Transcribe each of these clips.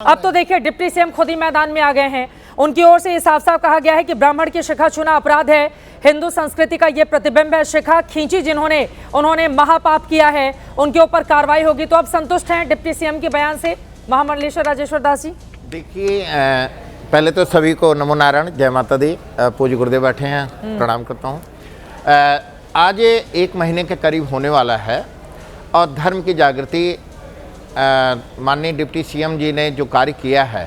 अब तो देखिए डिप्टी सीएम खुद ही मैदान में आ गए हैं। उनकी ओर से ये साफ साफ कहा गया है कि ब्राह्मण की शिखा छूना अपराध है, हिंदू संस्कृति का ये प्रतिबिंब है। शिखा खींची जिन्होंने, उन्होंने महापाप किया है, उनके ऊपर कार्रवाई होगी। तो अब संतुष्ट हैं डिप्टी सीएम के बयान से महामंडलेश्वर राजेश्वर दास जी? देखिए, पहले तो सभी को नमो नारायण, जय माता दी। पूज्य गुरुदेव बैठे हैं, प्रणाम करता हूँ। आज 1 महीने के करीब होने वाला है और धर्म की जागृति माननीय डिप्टी सीएम जी ने जो कार्य किया है,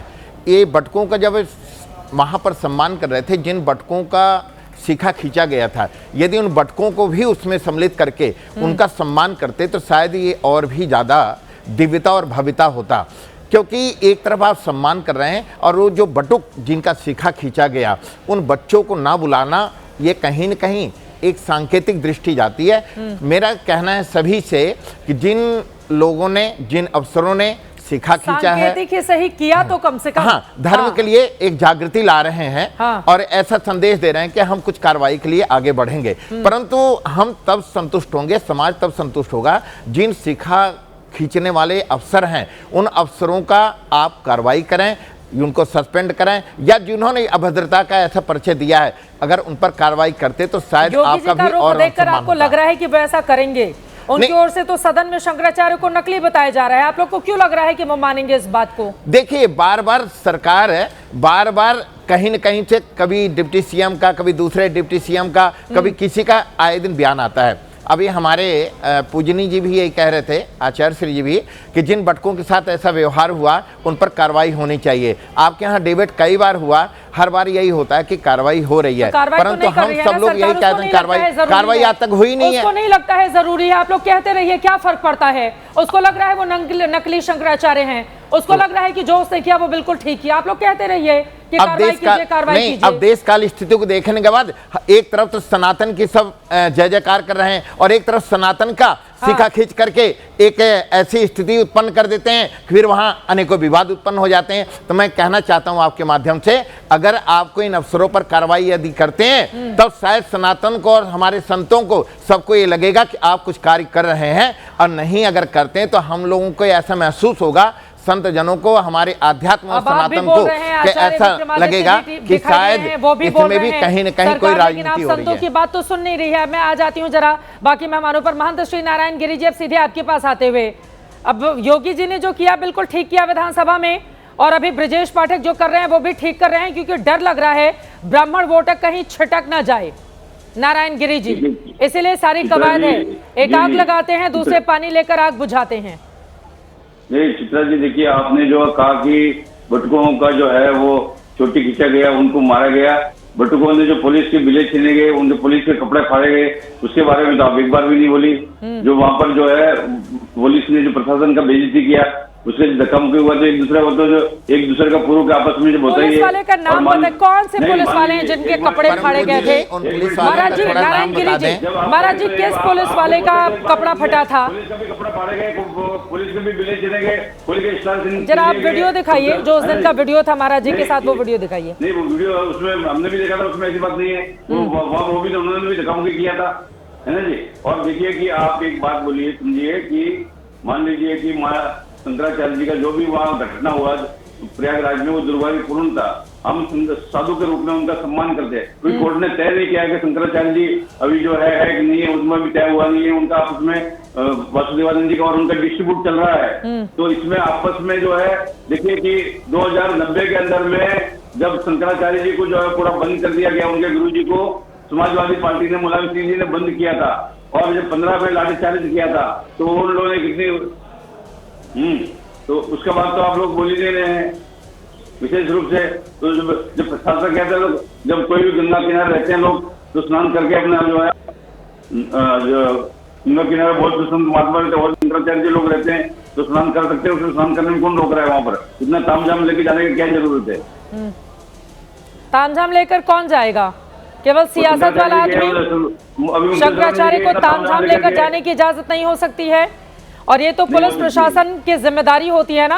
ये बटकों का जब वहाँ पर सम्मान कर रहे थे, जिन बटकों का शिखा खींचा गया था, यदि उन बटकों को भी उसमें सम्मिलित करके उनका सम्मान करते तो शायद ये और भी ज़्यादा दिव्यता और भव्यता होता। क्योंकि एक तरफ आप सम्मान कर रहे हैं और वो जो बटुक जिनका शिखा खींचा गया, उन बच्चों को ना बुलाना, ये कहीं न कहीं एक सांकेतिक दृष्टि जाती है। मेरा कहना है सभी से कि जिन लोगों ने, जिन अफसरों ने शिखा खींचा है, सांकेतिक सही किया तो कम से कम धर्म के लिए एक जागृति ला रहे हैं और ऐसा संदेश दे रहे हैं कि हम कुछ कार्रवाई के लिए आगे बढ़ेंगे। परंतु हम तब संतुष्ट होंगे, समाज तब संतुष्ट होगा जिन शिखा खींचने वाले अफसर हैं, उन अफसरों का आप कार्रवाई करें, उनको सस्पेंड करें, या जिन्होंने अभद्रता का ऐसा परिचय दिया है अगर उन पर कार्रवाई करते तो शायद आपका भी और देखकर आपको लग रहा है कि वो ऐसा करेंगे। उनकी ओर से तो सदन में शंकराचार्य को नकली बताया जा रहा है। आप लोग को क्यों लग रहा है कि वो मानेंगे इस बात को? देखिए, बार बार सरकार है, बार बार कहीं न कहीं से कभी डिप्टी सीएम का, कभी दूसरे डिप्टी सीएम का, कभी किसी का आए दिन बयान आता है। अभी हमारे पूजनी जी भी यही कह रहे थे, आचार्य श्री जी भी, कि जिन बटकों के साथ ऐसा व्यवहार हुआ उन पर कार्रवाई होनी चाहिए। आपके यहाँ डिबेट कई बार हुआ, हर बार यही होता है कि कार्रवाई हो रही है, परंतु हम सब लोग यही कहते हैं कार्रवाई आज तक हुई नहीं है। उसको नहीं लगता है जरूरी है, आप लोग कहते रहिए, क्या फर्क पड़ता है? उसको लग रहा है वो नकली शंकराचार्य हैं, उसको लग रहा है कि जो उसने किया वो बिल्कुल ठीक किया। आप लोग कहते रहिए कि कार्रवाई कीजिए। अब देश काल स्थिति को देखने के बाद एक तरफ तो सनातन की सब जय जयकार कर रहे हैं और एक तरफ सनातन का शिखा खींच करके एक ऐसी स्थिति उत्पन्न कर देते हैं, फिर वहां अनेकों विवाद उत्पन्न हो जाते हैं। तो मैं कहना चाहता हूं आपके माध्यम से, अगर आपको इन अफसरों पर कार्रवाई यदि करते हैं तब शायद सनातन को और हमारे संतों को सबको ये लगेगा कि आप कुछ कार्य कर रहे हैं, और नहीं अगर करते हैं तो हम लोगों को ऐसा महसूस होगा, संत जनों को, हमारे आध्यात्म और सनातन को, कि ऐसा लगेगा कि शायद इसमें भी कहीं न कहीं कोई राजनीति हो रही है। संतों की बात तो सुन नहीं रही है। मैं आ जाती हूँ जरा बाकी मेहमानों पर। महंत श्री नारायण गिरी जी, अब सीधे आपके पास आते हुए, अब योगी जी ने जो किया बिल्कुल ठीक किया विधानसभा में, और अभी ब्रजेश पाठक जो कर रहे हैं वो भी ठीक कर रहे हैं, क्योंकि डर लग रहा है ब्राह्मण वोटर कहीं छिटक ना जाए। नारायण गिरी जी, इसीलिए सारी कवायद है, एक आग लगाते हैं, दूसरे पानी लेकर आग बुझाते हैं। नहीं चित्रा जी, देखिए आपने जो कहा कि बटुकों का जो है वो चोटी खींचा गया, उनको मारा गया, बटुकों ने जो पुलिस के बिले छीने गए, उनके पुलिस के कपड़े फाड़े गए, उसके बारे में तो आप एक बार भी नहीं बोली। जो वहां पर जो है पुलिस ने जो प्रशासन का बेइज्जती किया, उसके धक्का-मुक्की हुआ, तो एक दूसरे का पूर्व के आपस में जब होता ही है। पुलिस वाले का नाम बताएं, कौन से पुलिस वाले हैं जिनके कपड़े फाड़े गए थे? महाराज जी, नारायण गिरी जी, महाराज जी, किस पुलिस वाले का कपड़ा फटा था? पुलिस का भी कपड़ा फाड़े गए, पुलिस के भी बिले छीने गए, पुलिस के स्टार। जरा आप वीडियो दिखाइए, जो उस दिन का वीडियो था महाराज जी के साथ, वो वीडियो दिखाइए। नहीं, वो वीडियो उसमें हमने भी देखा था, उसमें ऐसी बात नहीं है। वो भी उन्होंने भी धक्का-मुक्की किया था, है ना जी। और देखिए कि आप एक बात बोलिए, समझिए कि मान लीजिए कि शंकराचार्य जी का जो भी वहाँ घटना हुआ प्रयागराज में, वो दुर्भाग्यपूर्ण था। हम साधु के रूप में उनका सम्मान करते हैं। कोई कोर्ट ने तय नहीं किया कि शंकराचार्य जी अभी जो है कि नहीं है, उसमें भी तय हुआ नहीं है। उनका आपस में वासुदेवानंद जी का और उनका डिस्ट्रीब्यूट चल रहा है। तो इसमें आपस में जो है, देखिए कि 2090 के अंदर में जब शंकराचार्य जी को जो है पूरा बंद कर दिया गया, उनके गुरु जी को समाजवादी पार्टी ने, मुलायम सिंह जी ने बंद किया था, और जब 15 में लाठीचार्ज किया था तो उन लोगों ने कितनी तो उसके बाद तो आप लोग बोल ही दे रहे हैं विशेष रूप से। तो जब प्रशासन कहते हैं, जब कोई भी गंगा किनारे रहते हैं लोग, तो स्नान करके अपना जो है गंगा किनारे बहुत संत महात्मा रहते हैं और शंकराचार्य जी लोग रहते हैं, तो स्नान कर सकते हैं। उसमें स्नान करने में कौन रोक रहा है? वहां पर इतना तामझाम लेके जाने की क्या जरूरत है? तामझाम लेकर कौन जाएगा? केवल सियासत वाला आदमी। शंकराचार्य को तामझाम लेकर जाने की इजाजत नहीं हो सकती है, और ये तो पुलिस प्रशासन की जिम्मेदारी होती है ना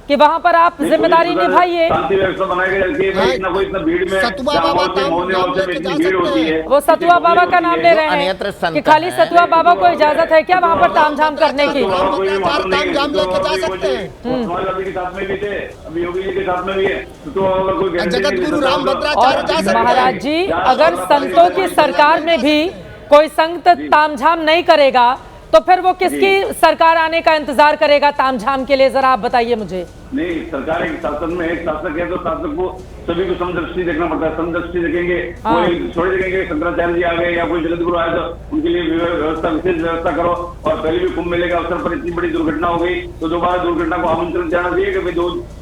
कि वहां पर आप जिम्मेदारी निभाइए। शांति व्यवस्था बनाए रखिए, इतना कोई इतना भीड़ में सतुआ जहाँ बाबा मौजे मौजे नाम मौजे में लेके इतनी जा भीड़ सकते होती हैं। है। वो सतुआ बाबा का नाम ले रहे अन्यत्र हैं संत कि खाली हैं। सतुआ बाबा को इजाजत है क्या वहां पर तामझाम करने की? तामझाम लेके जा सकते हैं। समाजवादी के साथ में भी थे, अभी योगी जी के साथ में भी है, तो अगर कोई गारंटी जगत नहीं गुरु देता राम तो- भद्राचार्य जा सकते हैं। महाराज जी, अगर संतों की सरकार में भी कोई संत तामझाम नहीं करेगा तो फिर वो किसकी सरकार आने का इंतजार करेगा तामझाम के लिए? जरा आप बताइए मुझे। नहीं, सरकार एक शासन में एक शासक है तो शासक को सभी को समदृष्टि देखना पड़ता है। समदृष्टि देखेंगे, कोई थोड़ी देखेंगे शंकराचार्य जी आ गए या कोई जगत गुरु आए तो उनके लिए व्यवस्था, विशेष व्यवस्था करो। और पहले भी कुंभ मेले के अवसर पर इतनी बड़ी दुर्घटना हो गई तो दोबारा दुर्घटना को आमंत्रण देना चाहिए कि भाई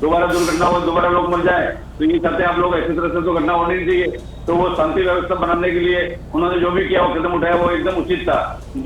दोबारा दुर्घटना हो, दोबारा लोग मर जाए। तो ये चाहते हैं आप लोग, ऐसी तरह से तो घटना होनी नहीं चाहिए। तो वो शांति व्यवस्था बनाने के लिए उन्होंने जो भी किया वो कदम उठाया वो एकदम उचित था।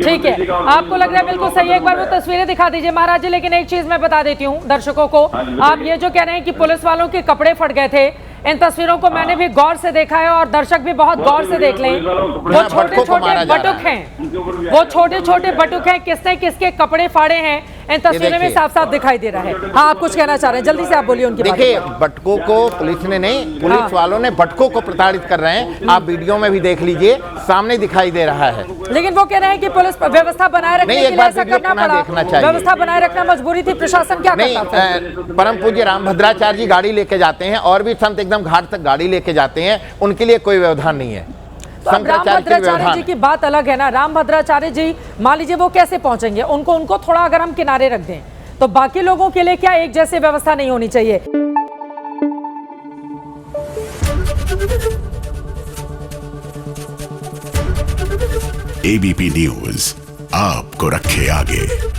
ठीक है, आपको लग रहा है बिल्कुल सही है। एक बार वो तस्वीरें दिखा दीजिए महाराज जी। लेकिन एक चीज मैं बता देती हूँ दर्शकों को, आप ये जो कह रहे हैं कि पुलिस वालों के कपड़े फट गए थे, इन तस्वीरों को मैंने भी गौर से देखा है और दर्शक भी बहुत गौर से देख लें। वो छोटे छोटे बटुक हैं, वो छोटे छोटे बटुक हैं, किसने किसके कपड़े फाड़े हैं इन तस्वीरों में साफ साफ दिखाई दे रहा है। हाँ, आप कुछ कहना चाह रहे हैं, जल्दी से आप बोलिए उनके बारे में। देखिए, बटकों को पुलिस ने नहीं, पुलिस वालों ने बटकों को प्रताड़ित कर रहे हैं। आप वीडियो में भी देख लीजिए, सामने दिखाई दे रहा है। लेकिन वो कह रहे हैं कि पुलिस व्यवस्था बनाए रखने के लिए ऐसा करना पड़ा, व्यवस्था बनाए रखना मजबूरी थी, प्रशासन क्या नहीं, करता था? परम पूज्य राम भद्राचार्य जी गाड़ी लेके जाते हैं और भी संत एकदम घाट तक गाड़ी लेके जाते हैं, उनके लिए कोई व्यवधान नहीं है। तो राम भद्राचार्य जी की बात अलग है ना। राम भद्राचार्य जी मान लीजिए वो कैसे पहुंचेंगे, उनको थोड़ा अगर हम किनारे रख दें तो बाकी लोगों के लिए क्या एक जैसी व्यवस्था नहीं होनी चाहिए? एबीपी न्यूज आपको रखे आगे।